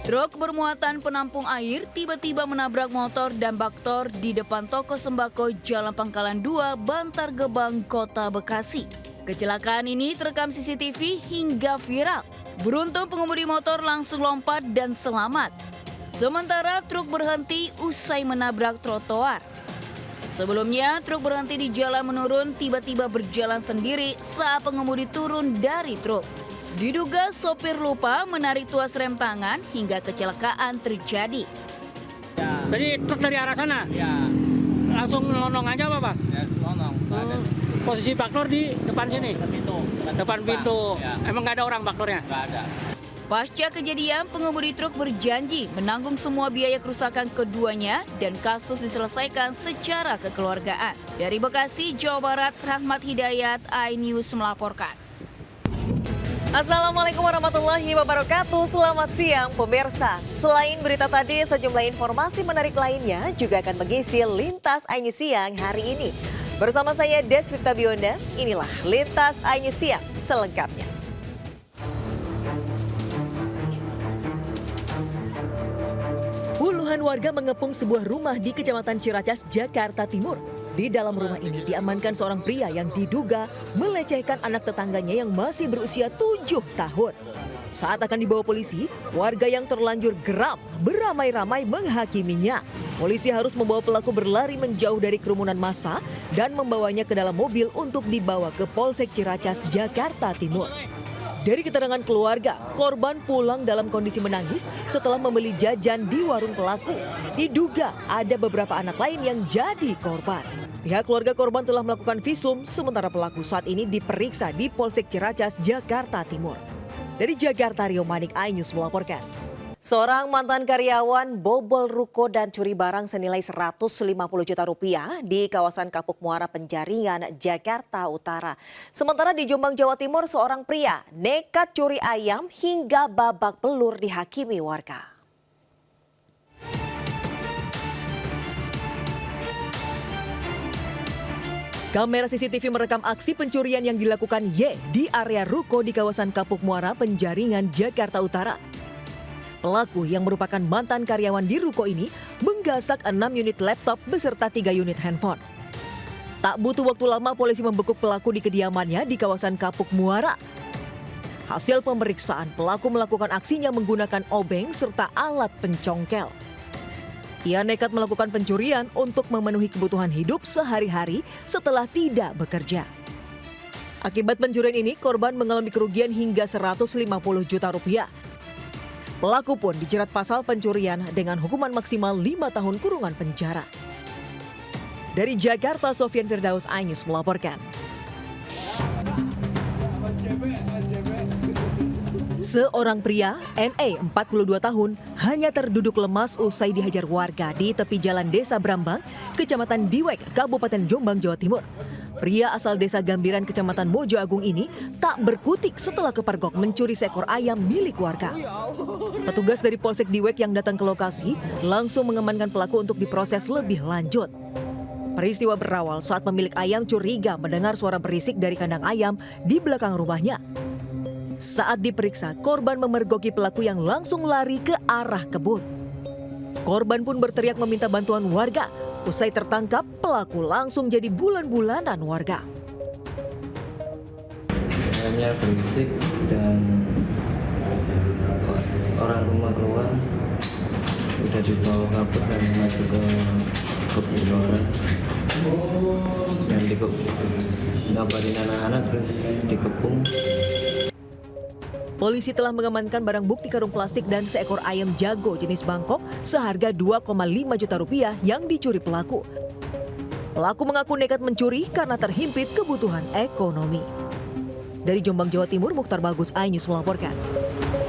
Truk bermuatan penampung air tiba-tiba menabrak motor dan baktor di depan toko sembako Jalan Pangkalan 2, Bantar Gebang, Kota Bekasi. Kecelakaan ini terekam CCTV hingga viral. Beruntung pengemudi motor langsung lompat dan selamat. Sementara truk berhenti usai menabrak trotoar. Sebelumnya, truk berhenti di jalan menurun tiba-tiba berjalan sendiri saat pengemudi turun dari truk. Diduga sopir lupa menarik tuas rem tangan hingga kecelakaan terjadi. Ya. Jadi truk dari arah sana? Ya. Langsung melonong aja apa, Pak? Ya, lonong. Posisi baktor di depan sini? Depan pintu. Ya. Emang nggak ada orang baktornya? Nggak ada. Pasca kejadian, pengemudi truk berjanji menanggung semua biaya kerusakan keduanya dan kasus diselesaikan secara kekeluargaan. Dari Bekasi, Jawa Barat, Rahmat Hidayat, iNews melaporkan. Assalamualaikum warahmatullahi wabarakatuh. Selamat siang pemirsa. Selain berita tadi, sejumlah informasi menarik lainnya juga akan mengisi Lintas iNews Siang hari ini. Bersama saya Deswita Bionda, inilah Lintas iNews Siang selengkapnya. Puluhan warga mengepung sebuah rumah di Kecamatan Ciracas, Jakarta Timur. Di dalam rumah ini diamankan seorang pria yang diduga melecehkan anak tetangganya yang masih berusia 7 tahun. Saat akan dibawa polisi, warga yang terlanjur geram beramai-ramai menghakiminya. Polisi harus membawa pelaku berlari menjauh dari kerumunan massa dan membawanya ke dalam mobil untuk dibawa ke Polsek Ciracas, Jakarta Timur. Dari keterangan keluarga, korban pulang dalam kondisi menangis setelah membeli jajan di warung pelaku. Diduga ada beberapa anak lain yang jadi korban. Pihak keluarga korban telah melakukan visum, sementara pelaku saat ini diperiksa di Polsek Ciracas, Jakarta Timur. Dari Jakarta, Rio Manik, iNews melaporkan. Seorang mantan karyawan bobol ruko dan curi barang senilai 150 juta rupiah di kawasan Kapuk Muara Penjaringan, Jakarta Utara. Sementara di Jombang, Jawa Timur, seorang pria nekat curi ayam hingga babak belur dihakimi warga. Kamera CCTV merekam aksi pencurian yang dilakukan Y di area ruko di kawasan Kapuk Muara Penjaringan, Jakarta Utara. Pelaku yang merupakan mantan karyawan di ruko ini menggasak 6 unit laptop beserta 3 unit handphone. Tak butuh waktu lama polisi membekuk pelaku di kediamannya di kawasan Kapuk Muara. Hasil pemeriksaan, pelaku melakukan aksinya menggunakan obeng serta alat pencongkel. Ia nekat melakukan pencurian untuk memenuhi kebutuhan hidup sehari-hari setelah tidak bekerja. Akibat pencurian ini, korban mengalami kerugian hingga 150 juta rupiah. Pelaku pun dijerat pasal pencurian dengan hukuman maksimal 5 tahun kurungan penjara. Dari Jakarta, Sofian Firdaus, iNews melaporkan. Seorang pria, NE 42 tahun, hanya terduduk lemas usai dihajar warga di tepi jalan Desa Brambang, Kecamatan Diwek, Kabupaten Jombang, Jawa Timur. Pria asal Desa Gambiran, Kecamatan Mojo Agung ini tak berkutik setelah kepergok mencuri seekor ayam milik warga. Petugas dari Polsek Diwek yang datang ke lokasi langsung mengamankan pelaku untuk diproses lebih lanjut. Peristiwa berawal saat pemilik ayam curiga mendengar suara berisik dari kandang ayam di belakang rumahnya. Saat diperiksa, korban memergoki pelaku yang langsung lari ke arah kebun. Korban pun berteriak meminta bantuan warga. Usai tertangkap, pelaku langsung jadi bulan-bulanan warga. Ayamnya berisik dan orang rumah keluar, udah dibawa kabur dan masuk ke kebun orang. Dan ngabarin anak-anak terus dikepung. Polisi telah mengamankan barang bukti karung plastik dan seekor ayam jago jenis Bangkok seharga 2,5 juta rupiah yang dicuri pelaku. Pelaku mengaku nekat mencuri karena terhimpit kebutuhan ekonomi. Dari Jombang, Jawa Timur, Mukhtar Bagus, iNews melaporkan.